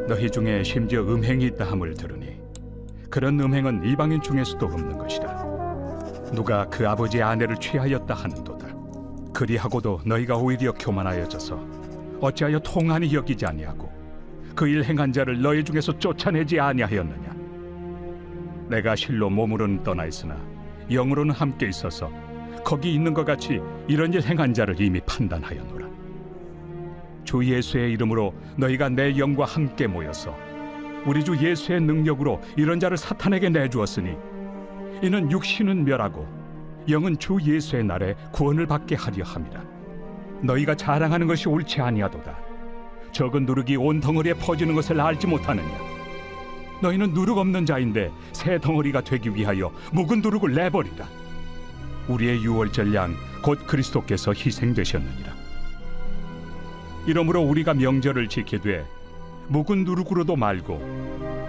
너희 중에 심지어 음행이 있다 함을 들으니 그런 음행은 이방인 중에서도 없는 것이라. 누가 그 아버지의 아내를 취하였다 하는도다. 그리하고도 너희가 오히려 교만하여져서 어찌하여 통한이 여기지 아니하고 그 일 행한 자를 너희 중에서 쫓아내지 아니하였느냐. 내가 실로 몸으로는 떠나 있으나 영으로는 함께 있어서 거기 있는 것 같이 이런 일 행한 자를 이미 판단하였노라. 주 예수의 이름으로 너희가 내 영과 함께 모여서 우리 주 예수의 능력으로 이런 자를 사탄에게 내주었으니 이는 육신은 멸하고 영은 주 예수의 날에 구원을 받게 하려 함이라. 너희가 자랑하는 것이 옳지 아니하도다. 적은 누룩이 온 덩어리에 퍼지는 것을 알지 못하느냐. 너희는 누룩 없는 자인데 새 덩어리가 되기 위하여 묵은 누룩을 내버리라. 우리의 유월절 양 곧 그리스도께서 희생되셨느니라. 이러므로 우리가 명절을 지키되 묵은 누룩으로도 말고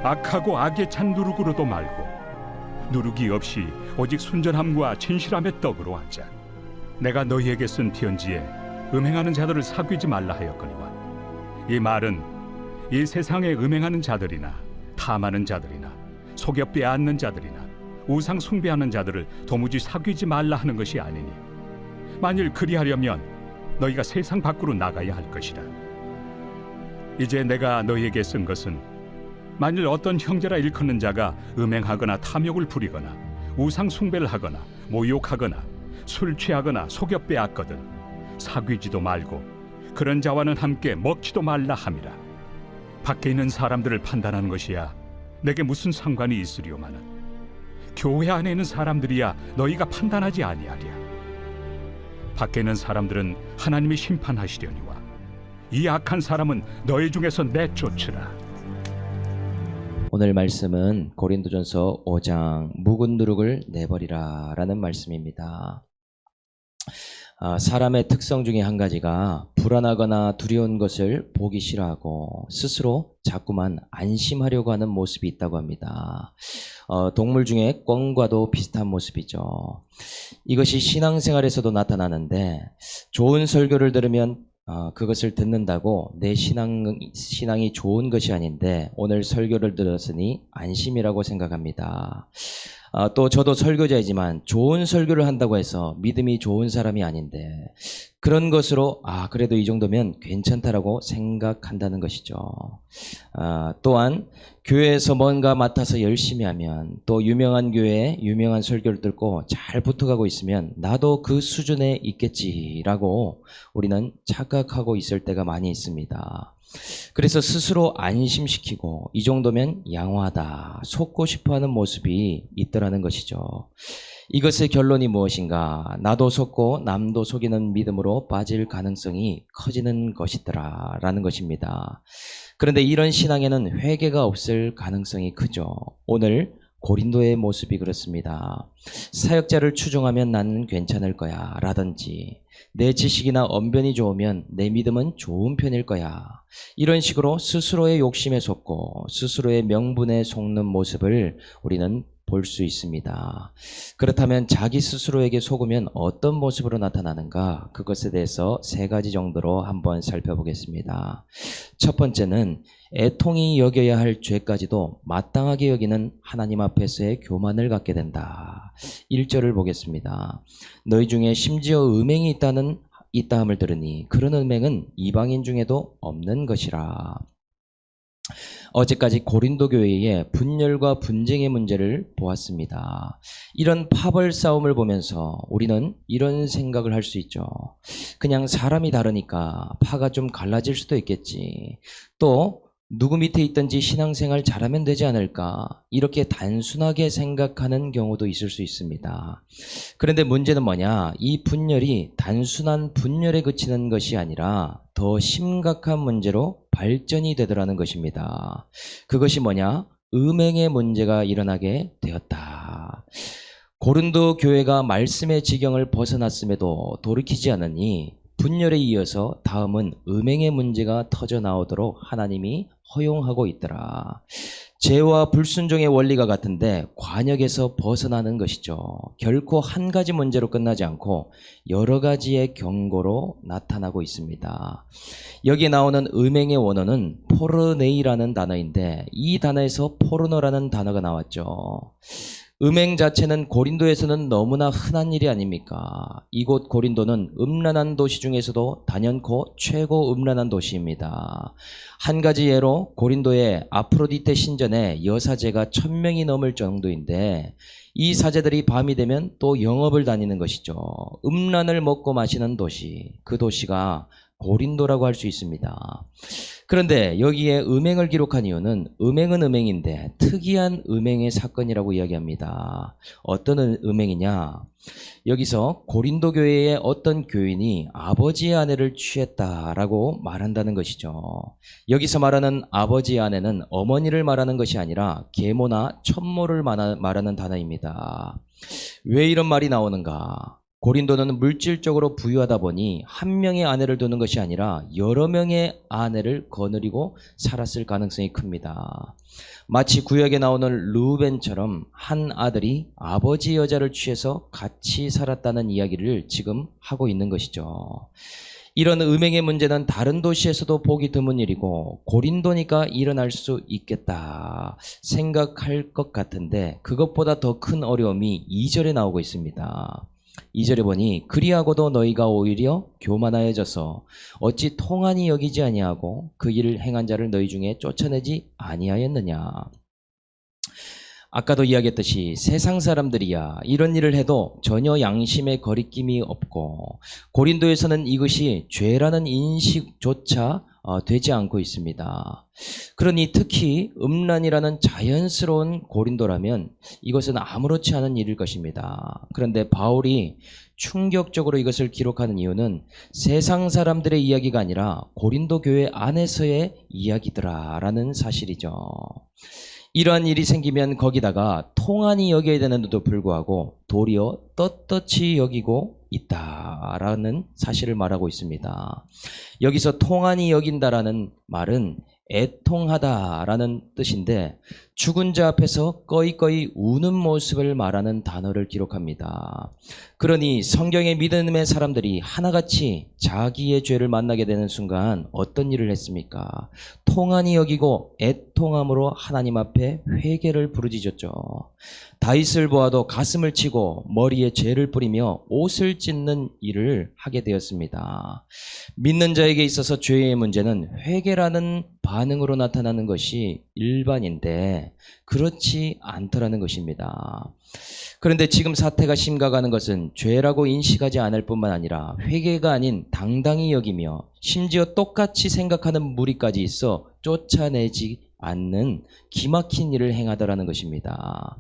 악하고 악에 찬 누룩으로도 말고 누룩이 없이 오직 순전함과 진실함의 떡으로 하자. 내가 너희에게 쓴 편지에 음행하는 자들을 사귀지 말라 하였거니와 이 말은 이 세상에 음행하는 자들이나 탐하는 자들이나 속여 빼앗는 자들이나 우상 숭배하는 자들을 도무지 사귀지 말라 하는 것이 아니니 만일 그리하려면 너희가 세상 밖으로 나가야 할 것이라. 이제 내가 너희에게 쓴 것은 만일 어떤 형제라 일컫는 자가 음행하거나 탐욕을 부리거나 우상 숭배를 하거나 모욕하거나 술 취하거나 속여 빼앗거든 사귀지도 말고 그런 자와는 함께 먹지도 말라 함이라. 밖에 있는 사람들을 판단하는 것이야 내게 무슨 상관이 있으리오마는 교회 안에 있는 사람들이야 너희가 판단하지 아니하랴. 밖에 있는 사람들은 하나님이 심판하시려니와 이 악한 사람은 너희 중에서 내쫓으라. 오늘 말씀은 고린도전서 5장 묵은 누룩을 내버리라 라는 말씀입니다. 사람의 특성 중에 한 가지가 불안하거나 두려운 것을 보기 싫어하고 스스로 자꾸만 안심하려고 하는 모습이 있다고 합니다. 동물 중에 꿩과도 비슷한 모습이죠. 이것이 신앙생활에서도 나타나는데 좋은 설교를 들으면 그것을 듣는다고 내 신앙이 좋은 것이 아닌데 오늘 설교를 들었으니 안심이라고 생각합니다. 또 저도 설교자이지만 좋은 설교를 한다고 해서 믿음이 좋은 사람이 아닌데 그런 것으로 그래도 이 정도면 괜찮다라고 생각한다는 것이죠. 또한 교회에서 뭔가 맡아서 열심히 하면 또 유명한 교회에 유명한 설교를 듣고 잘 붙어가고 있으면 나도 그 수준에 있겠지라고 우리는 착각하고 있을 때가 많이 있습니다. 그래서 스스로 안심시키고 이 정도면 양호하다, 속고 싶어하는 모습이 있더라는 것이죠. 이것의 결론이 무엇인가? 나도 속고 남도 속이는 믿음으로 빠질 가능성이 커지는 것이더라 라는 것입니다. 그런데 이런 신앙에는 회개가 없을 가능성이 크죠. 오늘 고린도의 모습이 그렇습니다. 사역자를 추종하면 나는 괜찮을 거야 라든지 내 지식이나 언변이 좋으면 내 믿음은 좋은 편일 거야, 이런 식으로 스스로의 욕심에 속고 스스로의 명분에 속는 모습을 우리는 볼 수 있습니다. 그렇다면 자기 스스로에게 속으면 어떤 모습으로 나타나는가? 그것에 대해서 세 가지 정도로 한번 살펴보겠습니다. 첫 번째는 애통이 여겨야 할 죄까지도 마땅하게 여기는 하나님 앞에서의 교만을 갖게 된다. 1절을 보겠습니다. 너희 중에 심지어 음행이 있다함을 들으니 그런 음행은 이방인 중에도 없는 것이라. 어제까지 고린도 교회의 분열과 분쟁의 문제를 보았습니다. 이런 파벌 싸움을 보면서 우리는 이런 생각을 할 수 있죠. 그냥 사람이 다르니까 파가 좀 갈라질 수도 있겠지. 또 누구 밑에 있든지 신앙생활 잘하면 되지 않을까, 이렇게 단순하게 생각하는 경우도 있을 수 있습니다. 그런데 문제는 뭐냐? 이 분열이 단순한 분열에 그치는 것이 아니라 더 심각한 문제로 발전이 되더라는 것입니다. 그것이 뭐냐? 음행의 문제가 일어나게 되었다. 고린도 교회가 말씀의 지경을 벗어났음에도 돌이키지 않으니 분열에 이어서 다음은 음행의 문제가 터져 나오도록 하나님이 허용하고 있더라. 죄와 불순종의 원리가 같은데 관역에서 벗어나는 것이죠. 결코 한 가지 문제로 끝나지 않고 여러 가지의 경고로 나타나고 있습니다. 여기에 나오는 음행의 원어는 포르네이라는 단어인데 이 단어에서 포르노라는 단어가 나왔죠. 음행 자체는 고린도에서는 너무나 흔한 일이 아닙니까? 이곳 고린도는 음란한 도시 중에서도 단연코 최고 음란한 도시입니다. 한 가지 예로 고린도의 아프로디테 신전에 여사제가 1000명이 넘을 정도인데 이 사제들이 밤이 되면 또 영업을 다니는 것이죠. 음란을 먹고 마시는 도시, 그 도시가 고린도라고 할 수 있습니다. 그런데 여기에 음행을 기록한 이유는 음행은 음행인데 특이한 음행의 사건이라고 이야기합니다. 어떤 음행이냐? 여기서 고린도 교회의 어떤 교인이 아버지의 아내를 취했다라고 말한다는 것이죠. 여기서 말하는 아버지의 아내는 어머니를 말하는 것이 아니라 계모나 첩모를 말하는 단어입니다. 왜 이런 말이 나오는가? 고린도는 물질적으로 부유하다 보니 한 명의 아내를 두는 것이 아니라 여러 명의 아내를 거느리고 살았을 가능성이 큽니다. 마치 구약에 나오는 르우벤처럼 한 아들이 아버지 여자를 취해서 같이 살았다는 이야기를 지금 하고 있는 것이죠. 이런 음행의 문제는 다른 도시에서도 보기 드문 일이고 고린도니까 일어날 수 있겠다 생각할 것 같은데 그것보다 더 큰 어려움이 2절에 나오고 있습니다. 2절에 보니 그리하고도 너희가 오히려 교만하여져서 어찌 통한이 여기지 아니하고 그 일을 행한 자를 너희 중에 쫓아내지 아니하였느냐. 아까도 이야기했듯이 세상 사람들이야 이런 일을 해도 전혀 양심의 거리낌이 없고 고린도에서는 이것이 죄라는 인식조차 되지 않고 있습니다. 그러니 특히 음란이라는 자연스러운 고린도라면 이것은 아무렇지 않은 일일 것입니다. 그런데 바울이 충격적으로 이것을 기록하는 이유는 세상 사람들의 이야기가 아니라 고린도 교회 안에서의 이야기더라라는 사실이죠. 이러한 일이 생기면 거기다가 통한이 여겨야 되는데도 불구하고 도리어 떳떳이 여기고 있다라는 사실을 말하고 있습니다. 여기서 통한이 여긴다라는 말은 애통하다라는 뜻인데 죽은 자 앞에서 꺼이꺼이 우는 모습을 말하는 단어를 기록합니다. 그러니 성경의 믿음의 사람들이 하나같이 자기의 죄를 만나게 되는 순간 어떤 일을 했습니까? 통한이 여기고 애통함으로 하나님 앞에 회개를 부르짖었죠. 다윗을 보아도 가슴을 치고 머리에 죄를 뿌리며 옷을 찢는 일을 하게 되었습니다. 믿는 자에게 있어서 죄의 문제는 회개라는 반응으로 나타나는 것이 일반인데 그렇지 않더라는 것입니다. 그런데 지금 사태가 심각한 것은 죄라고 인식하지 않을 뿐만 아니라 회개가 아닌 당당히 여기며 심지어 똑같이 생각하는 무리까지 있어 쫓아내지 않는 기막힌 일을 행하더라는 것입니다.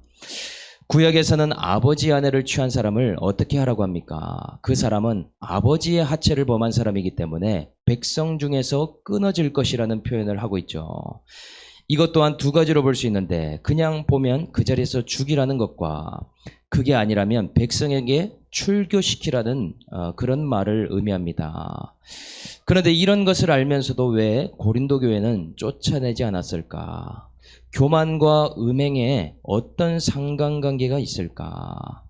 구약에서는 아버지 아내를 취한 사람을 어떻게 하라고 합니까? 그 사람은 아버지의 하체를 범한 사람이기 때문에 백성 중에서 끊어질 것이라는 표현을 하고 있죠. 이것 또한 두 가지로 볼 수 있는데 그냥 보면 그 자리에서 죽이라는 것과 그게 아니라면 백성에게 출교시키라는 그런 말을 의미합니다. 그런데 이런 것을 알면서도 왜 고린도 교회는 쫓아내지 않았을까? 교만과 음행에 어떤 상관관계가 있을까?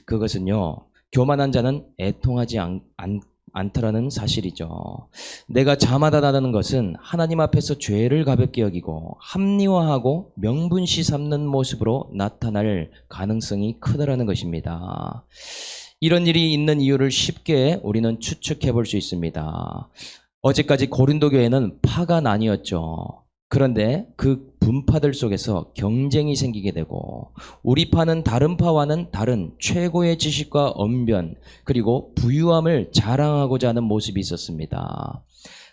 그것은요, 교만한 자는 애통하지 않더라는 사실이죠. 내가 자만하다는 것은 하나님 앞에서 죄를 가볍게 여기고 합리화하고 명분시 삼는 모습으로 나타날 가능성이 크다라는 것입니다. 이런 일이 있는 이유를 쉽게 우리는 추측해 볼 수 있습니다. 어제까지 고린도 교회는 파가 나뉘었죠. 그런데 그 분파들 속에서 경쟁이 생기게 되고 우리 파는 다른 파와는 다른 최고의 지식과 언변 그리고 부유함을 자랑하고자 하는 모습이 있었습니다.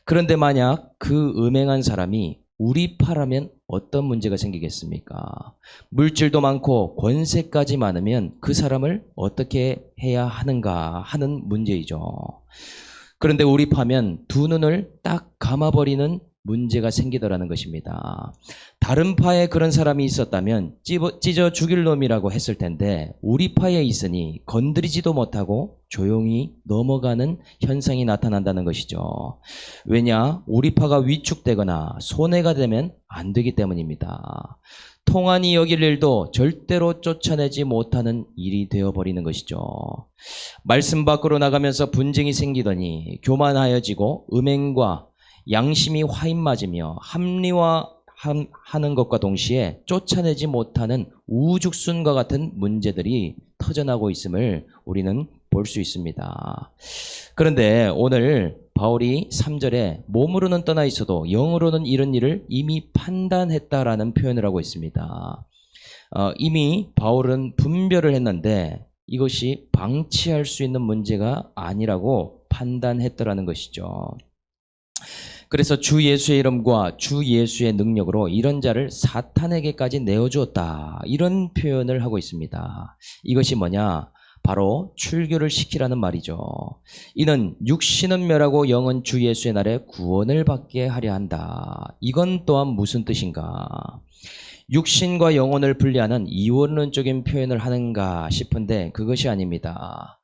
그런데 만약 그 음행한 사람이 우리 파라면 어떤 문제가 생기겠습니까? 물질도 많고 권세까지 많으면 그 사람을 어떻게 해야 하는가 하는 문제이죠. 그런데 우리 파면 두 눈을 딱 감아버리는 문제가 생기더라는 것입니다. 다른 파에 그런 사람이 있었다면 찢어 죽일 놈이라고 했을 텐데 우리 파에 있으니 건드리지도 못하고 조용히 넘어가는 현상이 나타난다는 것이죠. 왜냐? 우리 파가 위축되거나 손해가 되면 안 되기 때문입니다. 통한이 여길 일도 절대로 쫓아내지 못하는 일이 되어버리는 것이죠. 말씀 밖으로 나가면서 분쟁이 생기더니 교만하여지고 음행과 양심이 화인맞으며 합리화하는 것과 동시에 쫓아내지 못하는 우죽순과 같은 문제들이 터져나고 있음을 우리는 볼 수 있습니다. 그런데 오늘 바울이 3절에 몸으로는 떠나 있어도 영으로는 이런 일을 이미 판단했다라는 표현을 하고 있습니다. 이미 바울은 분별을 했는데 이것이 방치할 수 있는 문제가 아니라고 판단했더라는 것이죠. 그래서 주 예수의 이름과 주 예수의 능력으로 이런 자를 사탄에게까지 내어주었다. 이런 표현을 하고 있습니다. 이것이 뭐냐? 바로 출교를 시키라는 말이죠. 이는 육신은 멸하고 영은 주 예수의 날에 구원을 받게 하려 한다. 이건 또한 무슨 뜻인가? 육신과 영혼을 분리하는 이원론적인 표현을 하는가 싶은데 그것이 아닙니다.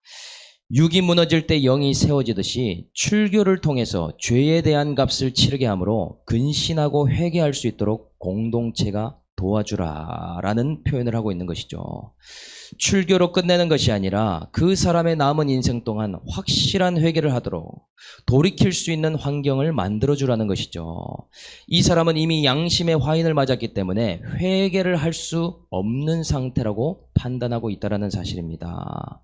육이 무너질 때 영이 세워지듯이 출교를 통해서 죄에 대한 값을 치르게 하므로 근신하고 회개할 수 있도록 공동체가 도와주라라는 표현을 하고 있는 것이죠. 출교로 끝내는 것이 아니라 그 사람의 남은 인생 동안 확실한 회개를 하도록 돌이킬 수 있는 환경을 만들어주라는 것이죠. 이 사람은 이미 양심의 화인을 맞았기 때문에 회개를 할 수 없는 상태라고 판단하고 있다는 사실입니다.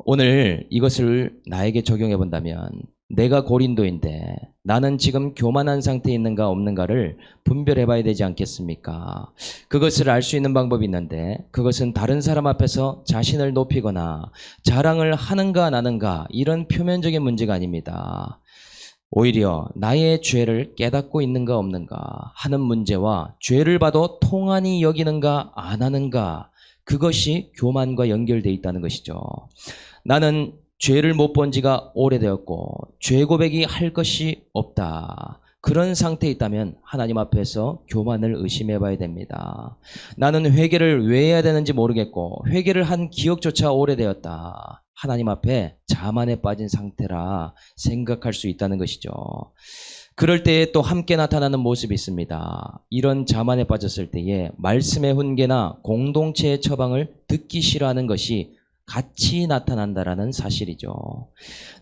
오늘 이것을 나에게 적용해 본다면 내가 고린도인데 나는 지금 교만한 상태에 있는가 없는가를 분별해 봐야 되지 않겠습니까? 그것을 알 수 있는 방법이 있는데 그것은 다른 사람 앞에서 자신을 높이거나 자랑을 하는가 안 하는가 이런 표면적인 문제가 아닙니다. 오히려 나의 죄를 깨닫고 있는가 없는가 하는 문제와 죄를 봐도 통한이 여기는가 안 하는가 그것이 교만과 연결되어 있다는 것이죠. 나는 죄를 못 본 지가 오래되었고 죄 고백이 할 것이 없다. 그런 상태에 있다면 하나님 앞에서 교만을 의심해 봐야 됩니다. 나는 회개를 왜 해야 되는지 모르겠고 회개를 한 기억조차 오래되었다. 하나님 앞에 자만에 빠진 상태라 생각할 수 있다는 것이죠. 그럴 때에 또 함께 나타나는 모습이 있습니다. 이런 자만에 빠졌을 때에 말씀의 훈계나 공동체의 처방을 듣기 싫어하는 것이 같이 나타난다라는 사실이죠.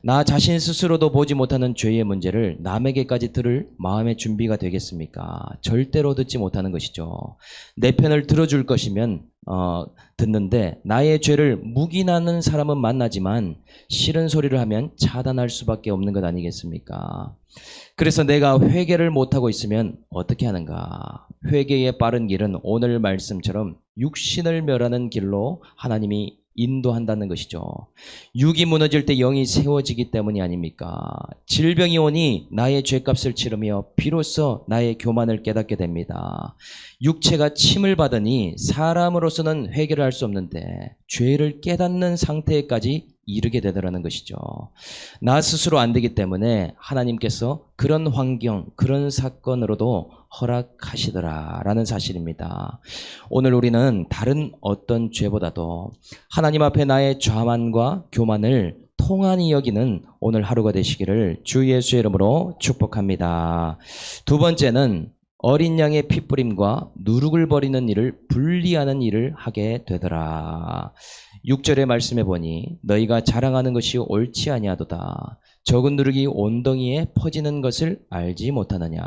나 자신 스스로도 보지 못하는 죄의 문제를 남에게까지 들을 마음의 준비가 되겠습니까? 절대로 듣지 못하는 것이죠. 내 편을 들어줄 것이면 듣는데 나의 죄를 묵인하는 사람은 만나지만 싫은 소리를 하면 차단할 수밖에 없는 것 아니겠습니까? 그래서 내가 회개를 못하고 있으면 어떻게 하는가? 회개의 빠른 길은 오늘 말씀처럼 육신을 멸하는 길로 하나님이 인도한다는 것이죠. 육이 무너질 때 영이 세워지기 때문이 아닙니까? 질병이 오니 나의 죄값을 치르며 비로소 나의 교만을 깨닫게 됩니다. 육체가 침을 받으니 사람으로서는 회개를 할 수 없는데 죄를 깨닫는 상태까지 이르게 되더라는 것이죠. 나 스스로 안 되기 때문에 하나님께서 그런 환경, 그런 사건으로도 허락하시더라라는 사실입니다. 오늘 우리는 다른 어떤 죄보다도 하나님 앞에 나의 자만과 교만을 통한이 여기는 오늘 하루가 되시기를 주 예수의 이름으로 축복합니다. 두 번째는 어린 양의 핏부림과 누룩을 버리는 일을 분리하는 일을 하게 되더라. 6절의 말씀해 보니 너희가 자랑하는 것이 옳지 아니하도다. 적은 누룩이 온덩이에 퍼지는 것을 알지 못하느냐.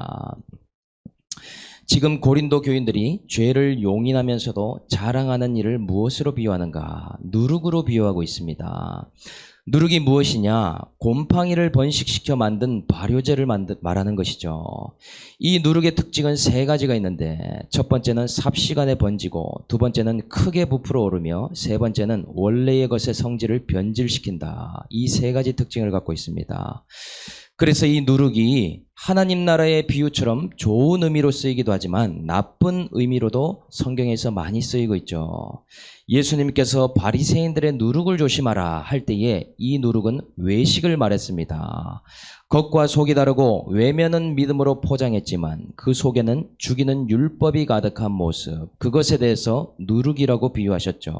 지금 고린도 교인들이 죄를 용인하면서도 자랑하는 일을 무엇으로 비유하는가? 누룩으로 비유하고 있습니다. 누룩이 무엇이냐? 곰팡이를 번식시켜 만든 발효제를 말하는 것이죠. 이 누룩의 특징은 세 가지가 있는데 첫 번째는 삽시간에 번지고 두 번째는 크게 부풀어 오르며 세 번째는 원래의 것의 성질을 변질시킨다. 이 세 가지 특징을 갖고 있습니다. 그래서 이 누룩이 하나님 나라의 비유처럼 좋은 의미로 쓰이기도 하지만 나쁜 의미로도 성경에서 많이 쓰이고 있죠. 예수님께서 바리새인들의 누룩을 조심하라 할 때에 이 누룩은 외식을 말했습니다. 겉과 속이 다르고 외면은 믿음으로 포장했지만 그 속에는 죽이는 율법이 가득한 모습, 그것에 대해서 누룩이라고 비유하셨죠.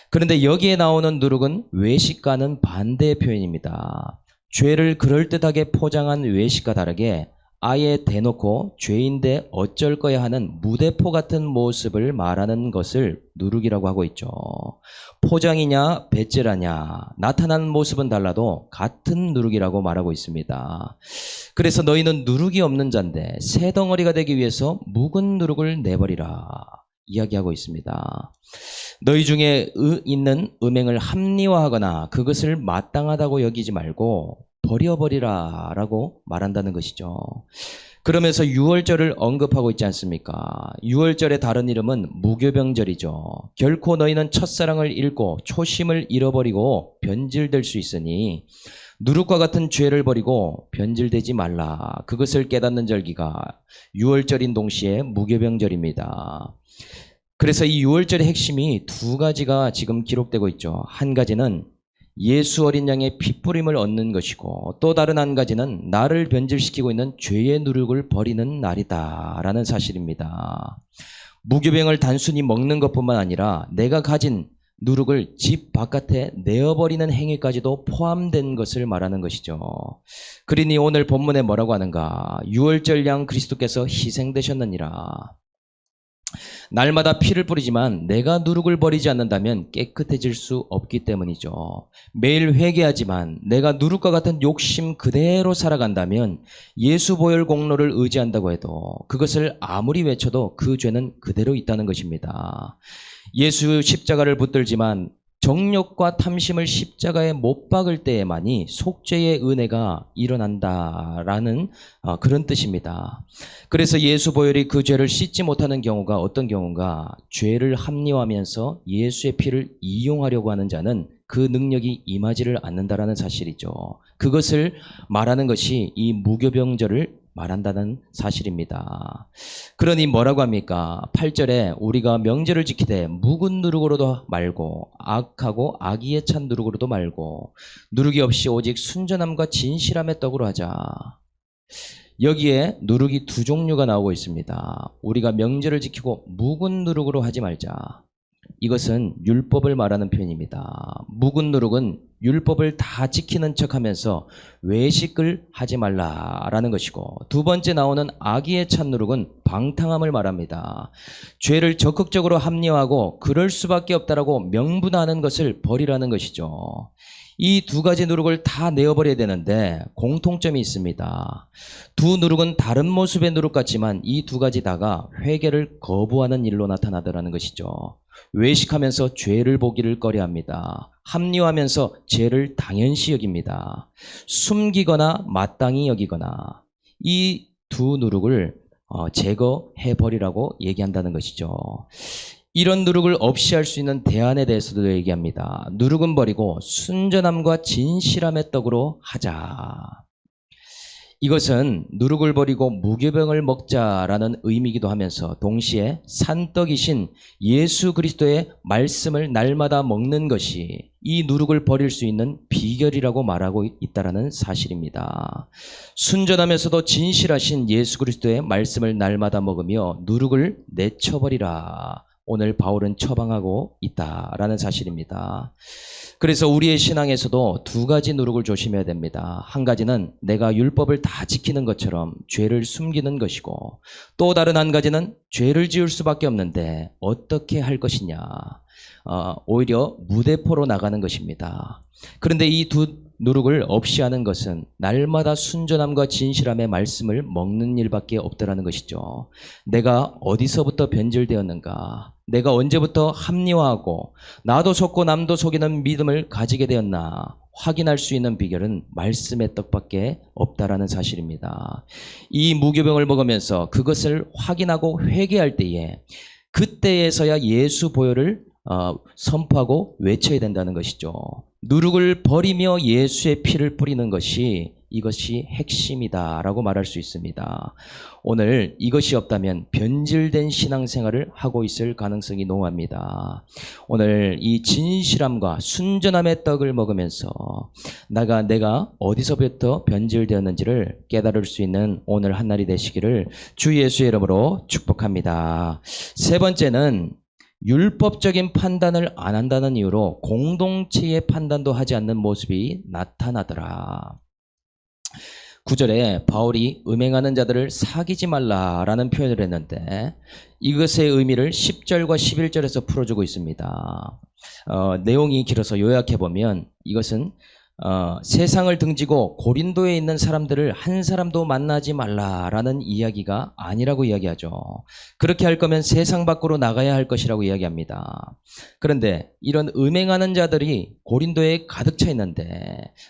그런데 여기에 나오는 누룩은 외식과는 반대의 표현입니다. 죄를 그럴듯하게 포장한 외식과 다르게 아예 대놓고 죄인데 어쩔 거야 하는 무대포 같은 모습을 말하는 것을 누룩이라고 하고 있죠. 포장이냐 배째라냐 나타나는 모습은 달라도 같은 누룩이라고 말하고 있습니다. 그래서 너희는 누룩이 없는 자인데 새 덩어리가 되기 위해서 묵은 누룩을 내버리라 이야기하고 있습니다. 너희 중에 있는 음행을 합리화하거나 그것을 마땅하다고 여기지 말고 버려버리라 라고 말한다는 것이죠. 그러면서 유월절을 언급하고 있지 않습니까? 유월절의 다른 이름은 무교병절이죠. 결코 너희는 첫사랑을 잃고 초심을 잃어버리고 변질될 수 있으니 누룩과 같은 죄를 버리고 변질되지 말라. 그것을 깨닫는 절기가 유월절인 동시에 무교병절입니다. 그래서 이 유월절의 핵심이 두 가지가 지금 기록되고 있죠. 한 가지는 예수 어린 양의 핏부림을 얻는 것이고 또 다른 한 가지는 나를 변질시키고 있는 죄의 누룩을 버리는 날이다라는 사실입니다. 무교병을 단순히 먹는 것뿐만 아니라 내가 가진 누룩을 집 바깥에 내어버리는 행위까지도 포함된 것을 말하는 것이죠. 그러니 오늘 본문에 뭐라고 하는가? 유월절 양 그리스도께서 희생되셨느니라. 날마다 피를 뿌리지만 내가 누룩을 버리지 않는다면 깨끗해질 수 없기 때문이죠. 매일 회개하지만 내가 누룩과 같은 욕심 그대로 살아간다면 예수 보혈 공로를 의지한다고 해도 그것을 아무리 외쳐도 그 죄는 그대로 있다는 것입니다. 예수 십자가를 붙들지만 정욕과 탐심을 십자가에 못 박을 때에만이 속죄의 은혜가 일어난다라는 그런 뜻입니다. 그래서 예수 보혈이 그 죄를 씻지 못하는 경우가 어떤 경우인가? 죄를 합리화하면서 예수의 피를 이용하려고 하는 자는 그 능력이 임하지를 않는다라는 사실이죠. 그것을 말하는 것이 이 무교병절을 말한다는 사실입니다. 그러니 뭐라고 합니까? 8절에 우리가 명절을 지키되 묵은 누룩으로도 말고 악하고 악의에 찬 누룩으로도 말고 누룩이 없이 오직 순전함과 진실함의 떡으로 하자. 여기에 누룩이 두 종류가 나오고 있습니다. 우리가 명절을 지키고 묵은 누룩으로 하지 말자. 이것은 율법을 말하는 표현입니다. 묵은 누룩은 율법을 다 지키는 척하면서 외식을 하지 말라라는 것이고, 두 번째 나오는 악의에 찬 누룩은 방탕함을 말합니다. 죄를 적극적으로 합리화하고 그럴 수밖에 없다라고 명분하는 것을 버리라는 것이죠. 이 두 가지 누룩을 다 내어버려야 되는데 공통점이 있습니다. 두 누룩은 다른 모습의 누룩 같지만 이 두 가지 다가 회개를 거부하는 일로 나타나더라는 것이죠. 외식하면서 죄를 보기를 꺼려합니다. 합리화하면서 죄를 당연시 여깁니다. 숨기거나 마땅히 여기거나 이 두 누룩을 제거해버리라고 얘기한다는 것이죠. 이런 누룩을 없이 할 수 있는 대안에 대해서도 얘기합니다. 누룩은 버리고 순전함과 진실함의 떡으로 하자. 이것은 누룩을 버리고 무교병을 먹자라는 의미이기도 하면서 동시에 산떡이신 예수 그리스도의 말씀을 날마다 먹는 것이 이 누룩을 버릴 수 있는 비결이라고 말하고 있다는 사실입니다. 순전하면서도 진실하신 예수 그리스도의 말씀을 날마다 먹으며 누룩을 내쳐버리라. 오늘 바울은 처방하고 있다라는 사실입니다. 그래서 우리의 신앙에서도 두 가지 누룩을 조심해야 됩니다. 한 가지는 내가 율법을 다 지키는 것처럼 죄를 숨기는 것이고, 또 다른 한 가지는 죄를 지을 수밖에 없는데 어떻게 할 것이냐, 오히려 무대포로 나가는 것입니다. 그런데 이 두 누룩을 없이 하는 것은 날마다 순전함과 진실함의 말씀을 먹는 일밖에 없더라는 것이죠. 내가 어디서부터 변질되었는가? 내가 언제부터 합리화하고 나도 속고 남도 속이는 믿음을 가지게 되었나? 확인할 수 있는 비결은 말씀의 떡밖에 없다라는 사실입니다. 이 무교병을 먹으면서 그것을 확인하고 회개할 때에 그때에서야 예수 보혈을 선포하고 외쳐야 된다는 것이죠. 누룩을 버리며 예수의 피를 뿌리는 것이 이것이 핵심이다라고 말할 수 있습니다. 오늘 이것이 없다면 변질된 신앙생활을 하고 있을 가능성이 농후합니다. 오늘 이 진실함과 순전함의 떡을 먹으면서 내가 어디서부터 변질되었는지를 깨달을 수 있는 오늘 한날이 되시기를 주 예수의 이름으로 축복합니다. 세 번째는 율법적인 판단을 안 한다는 이유로 공동체의 판단도 하지 않는 모습이 나타나더라. 9절에 바울이 음행하는 자들을 사귀지 말라라는 표현을 했는데 이것의 의미를 10절과 11절에서 풀어주고 있습니다. 내용이 길어서 요약해보면 이것은 세상을 등지고 고린도에 있는 사람들을 한 사람도 만나지 말라라는 이야기가 아니라고 이야기하죠. 그렇게 할 거면 세상 밖으로 나가야 할 것이라고 이야기합니다. 그런데 이런 음행하는 자들이 고린도에 가득 차 있는데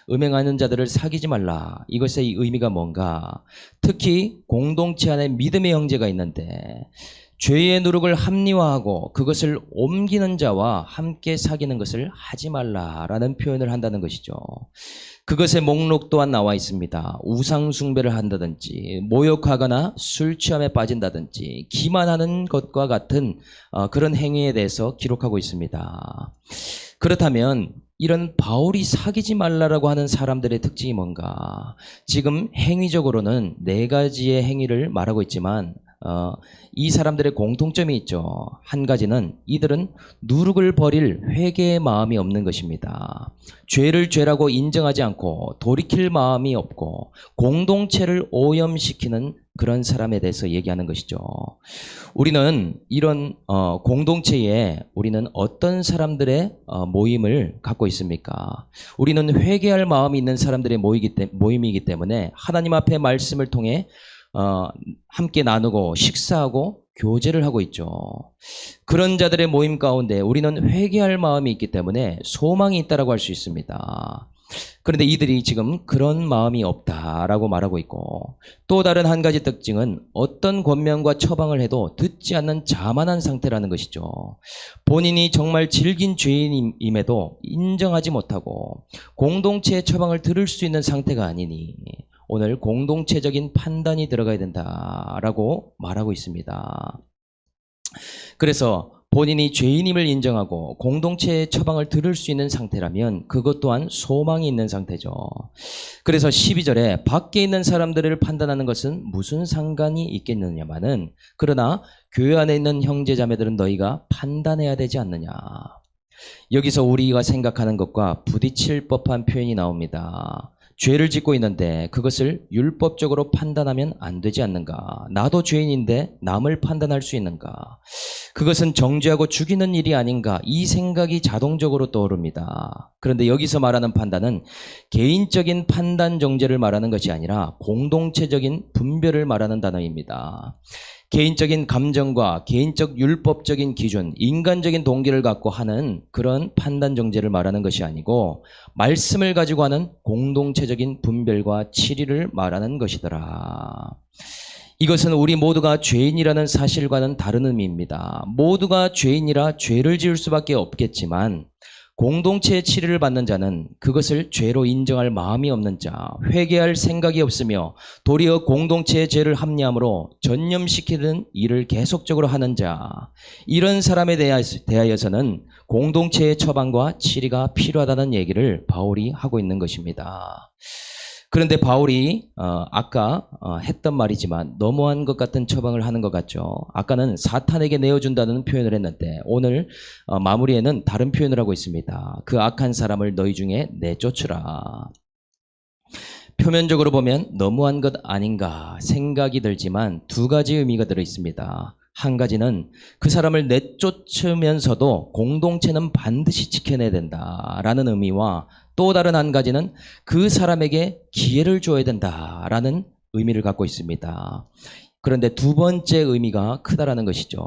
음행하는 자들을 사귀지 말라. 이것의 의미가 뭔가? 특히 공동체 안에 믿음의 형제가 있는데 죄의 누룩을 합리화하고 그것을 옮기는 자와 함께 사귀는 것을 하지 말라라는 표현을 한다는 것이죠. 그것의 목록 또한 나와 있습니다. 우상 숭배를 한다든지 모욕하거나 술 취함에 빠진다든지 기만하는 것과 같은 그런 행위에 대해서 기록하고 있습니다. 그렇다면 이런 바울이 사귀지 말라라고 하는 사람들의 특징이 뭔가? 지금 행위적으로는 네 가지의 행위를 말하고 있지만 이 사람들의 공통점이 있죠. 한 가지는 이들은 누룩을 버릴 회개의 마음이 없는 것입니다. 죄를 죄라고 인정하지 않고 돌이킬 마음이 없고 공동체를 오염시키는 그런 사람에 대해서 얘기하는 것이죠. 우리는 이런 공동체에 우리는 어떤 사람들의 모임을 갖고 있습니까? 우리는 회개할 마음이 있는 사람들의 모임이기 때문에 하나님 앞에 말씀을 통해 함께 나누고 식사하고 교제를 하고 있죠. 그런 자들의 모임 가운데 우리는 회개할 마음이 있기 때문에 소망이 있다라고 할 수 있습니다. 그런데 이들이 지금 그런 마음이 없다라고 말하고 있고 또 다른 한 가지 특징은 어떤 권면과 처방을 해도 듣지 않는 자만한 상태라는 것이죠. 본인이 정말 질긴 죄인임에도 인정하지 못하고 공동체의 처방을 들을 수 있는 상태가 아니니 오늘 공동체적인 판단이 들어가야 된다라고 말하고 있습니다. 그래서 본인이 죄인임을 인정하고 공동체의 처방을 들을 수 있는 상태라면 그것 또한 소망이 있는 상태죠. 그래서 12절에 밖에 있는 사람들을 판단하는 것은 무슨 상관이 있겠느냐마는 그러나 교회 안에 있는 형제자매들은 너희가 판단해야 되지 않느냐. 여기서 우리가 생각하는 것과 부딪힐 법한 표현이 나옵니다. 죄를 짓고 있는데 그것을 율법적으로 판단하면 안 되지 않는가? 나도 죄인인데 남을 판단할 수 있는가? 그것은 정죄하고 죽이는 일이 아닌가? 이 생각이 자동적으로 떠오릅니다. 그런데 여기서 말하는 판단은 개인적인 판단 정죄를 말하는 것이 아니라 공동체적인 분별을 말하는 단어입니다. 개인적인 감정과 개인적 율법적인 기준, 인간적인 동기를 갖고 하는 그런 판단 정죄를 말하는 것이 아니고 말씀을 가지고 하는 공동체적인 분별과 치리를 말하는 것이더라. 이것은 우리 모두가 죄인이라는 사실과는 다른 의미입니다. 모두가 죄인이라 죄를 지을 수밖에 없겠지만 공동체의 치리를 받는 자는 그것을 죄로 인정할 마음이 없는 자, 회개할 생각이 없으며 도리어 공동체의 죄를 합리함으로 전념시키는 일을 계속적으로 하는 자, 이런 사람에 대하여서는 공동체의 처방과 치리가 필요하다는 얘기를 바울이 하고 있는 것입니다. 그런데 바울이 아까 했던 말이지만 너무한 것 같은 처방을 하는 것 같죠. 아까는 사탄에게 내어준다는 표현을 했는데 오늘 마무리에는 다른 표현을 하고 있습니다. 그 악한 사람을 너희 중에 내쫓으라. 표면적으로 보면 너무한 것 아닌가 생각이 들지만 두 가지 의미가 들어 있습니다. 한 가지는 그 사람을 내쫓으면서도 공동체는 반드시 지켜내야 된다라는 의미와 또 다른 한 가지는 그 사람에게 기회를 줘야 된다라는 의미를 갖고 있습니다. 그런데 두 번째 의미가 크다라는 것이죠.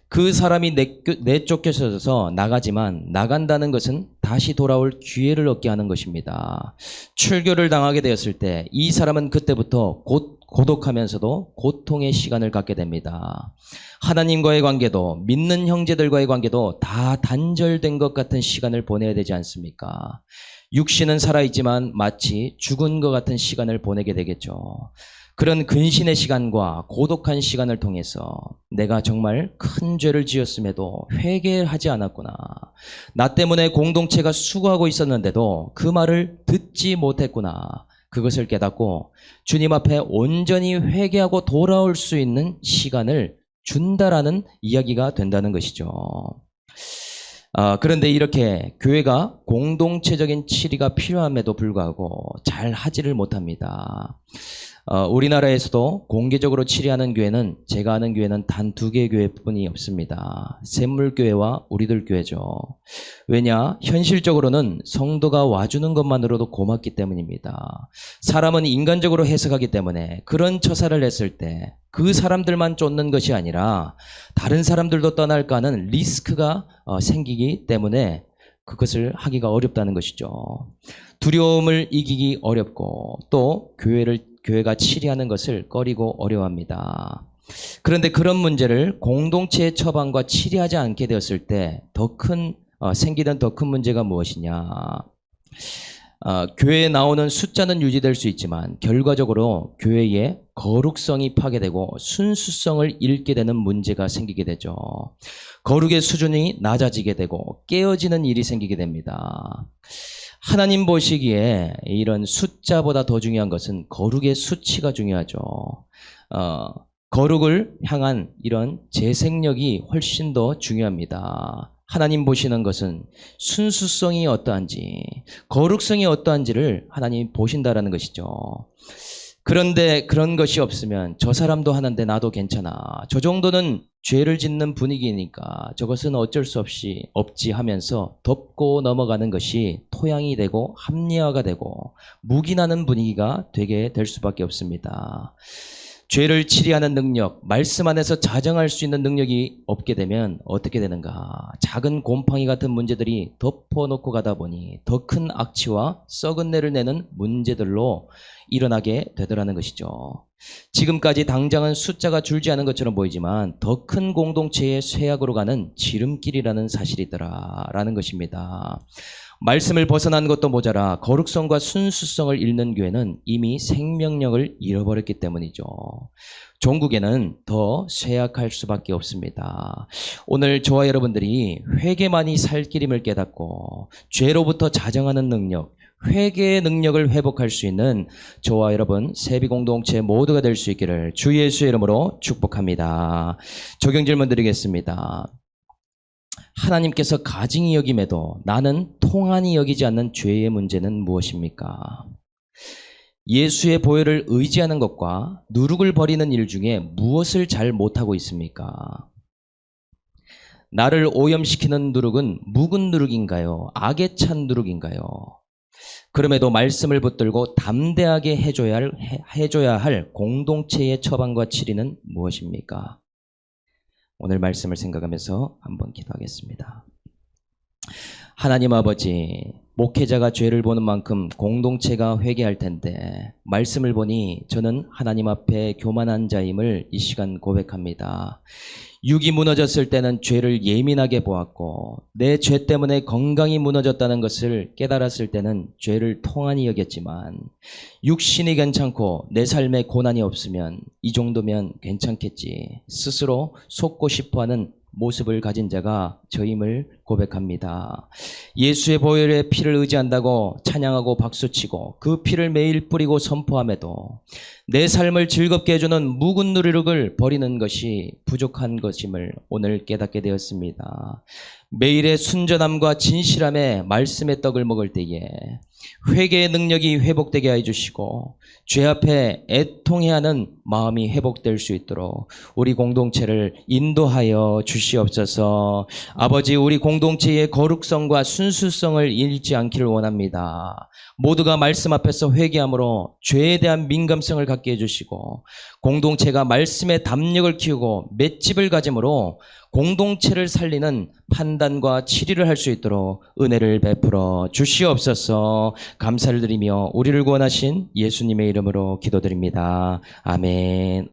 그 사람이 내쫓겨서 나가지만 나간다는 것은 다시 돌아올 기회를 얻게 하는 것입니다. 출교를 당하게 되었을 때 이 사람은 그때부터 고독하면서도 고통의 시간을 갖게 됩니다. 하나님과의 관계도 믿는 형제들과의 관계도 다 단절된 것 같은 시간을 보내야 되지 않습니까? 육신은 살아있지만 마치 죽은 것 같은 시간을 보내게 되겠죠. 그런 근신의 시간과 고독한 시간을 통해서 내가 정말 큰 죄를 지었음에도 회개하지 않았구나. 나 때문에 공동체가 수고하고 있었는데도 그 말을 듣지 못했구나. 그것을 깨닫고 주님 앞에 온전히 회개하고 돌아올 수 있는 시간을 준다라는 이야기가 된다는 것이죠. 그런데 이렇게 교회가 공동체적인 치리가 필요함에도 불구하고 잘 하지를 못합니다. 우리나라에서도 공개적으로 치리하는 교회는 제가 아는 교회는 단 2개의 교회뿐이 없습니다. 샘물교회와 우리들 교회죠. 왜냐? 현실적으로는 성도가 와주는 것만으로도 고맙기 때문입니다. 사람은 인간적으로 해석하기 때문에 그런 처사를 했을 때 그 사람들만 쫓는 것이 아니라 다른 사람들도 떠날까 하는 리스크가 생기기 때문에 그것을 하기가 어렵다는 것이죠. 두려움을 이기기 어렵고 또 교회가 치리하는 것을 꺼리고 어려워합니다. 그런데 그런 문제를 공동체의 처방과 치리하지 않게 되었을 때 생기는 더 큰 문제가 무엇이냐? 교회에 나오는 숫자는 유지될 수 있지만 결과적으로 교회의 거룩성이 파괴되고 순수성을 잃게 되는 문제가 생기게 되죠. 거룩의 수준이 낮아지게 되고 깨어지는 일이 생기게 됩니다. 하나님 보시기에 이런 숫자보다 더 중요한 것은 거룩의 수치가 중요하죠. 거룩을 향한 이런 재생력이 훨씬 더 중요합니다. 하나님 보시는 것은 순수성이 어떠한지, 거룩성이 어떠한지를 하나님이 보신다라는 것이죠. 그런데 그런 것이 없으면 저 사람도 하는데 나도 괜찮아. 저 정도는 죄를 짓는 분위기니까 저것은 어쩔 수 없지 하면서 덮고 넘어가는 것이 토양이 되고 합리화가 되고 묵인하는 분위기가 되게 될 수밖에 없습니다. 죄를 치리하는 능력, 말씀 안에서 자정할 수 있는 능력이 없게 되면 어떻게 되는가? 작은 곰팡이 같은 문제들이 덮어놓고 가다 보니 더 큰 악취와 썩은 내를 내는 문제들로 일어나게 되더라는 것이죠. 지금까지 당장은 숫자가 줄지 않은 것처럼 보이지만 더 큰 공동체의 쇠약으로 가는 지름길이라는 사실이더라라는 것입니다. 말씀을 벗어난 것도 모자라 거룩성과 순수성을 잃는 교회는 이미 생명력을 잃어버렸기 때문이죠. 종국에는 더 쇠약할 수밖에 없습니다. 오늘 저와 여러분들이 회개만이 살 길임을 깨닫고 죄로부터 자정하는 능력, 회개의 능력을 회복할 수 있는 저와 여러분 세비공동체 모두가 될 수 있기를 주 예수의 이름으로 축복합니다. 적용 질문 드리겠습니다. 하나님께서 가증히 여김에도 나는 통한히 여기지 않는 죄의 문제는 무엇입니까? 예수의 보혈을 의지하는 것과 누룩을 버리는 일 중에 무엇을 잘 못하고 있습니까? 나를 오염시키는 누룩은 묵은 누룩인가요? 악에 찬 누룩인가요? 그럼에도 말씀을 붙들고 담대하게 해줘야 할 공동체의 처방과 치리는 무엇입니까? 오늘 말씀을 생각하면서 한번 기도하겠습니다. 하나님 아버지, 목회자가 죄를 보는 만큼 공동체가 회개할 텐데 말씀을 보니 저는 하나님 앞에 교만한 자임을 이 시간 고백합니다. 육이 무너졌을 때는 죄를 예민하게 보았고 내 죄 때문에 건강이 무너졌다는 것을 깨달았을 때는 죄를 통한히 여겼지만 육신이 괜찮고 내 삶에 고난이 없으면 이 정도면 괜찮겠지 스스로 속고 싶어하는 모습을 가진 자가 저임을 고백합니다. 예수의 보혈의 피를 의지한다고 찬양하고 박수치고 그 피를 매일 뿌리고 선포함에도 내 삶을 즐겁게 해주는 묵은 누룩을 버리는 것이 부족한 것임을 오늘 깨닫게 되었습니다. 매일의 순전함과 진실함에 말씀의 떡을 먹을 때에 회개의 능력이 회복되게 해주시고 죄 앞에 애통해야 하는 마음이 회복될 수 있도록 우리 공동체를 인도하여 주시옵소서. 아버지, 우리 공동체의 거룩성과 순수성을 잃지 않기를 원합니다. 모두가 말씀 앞에서 회개함으로 죄에 대한 민감성을 갖게 해주시고 공동체가 말씀의 담력을 키우고 맷집을 가짐으로 공동체를 살리는 판단과 치리를 할 수 있도록 은혜를 베풀어 주시옵소서. 감사를 드리며 우리를 구원하신 예수님의 이름으로 기도드립니다. 아멘.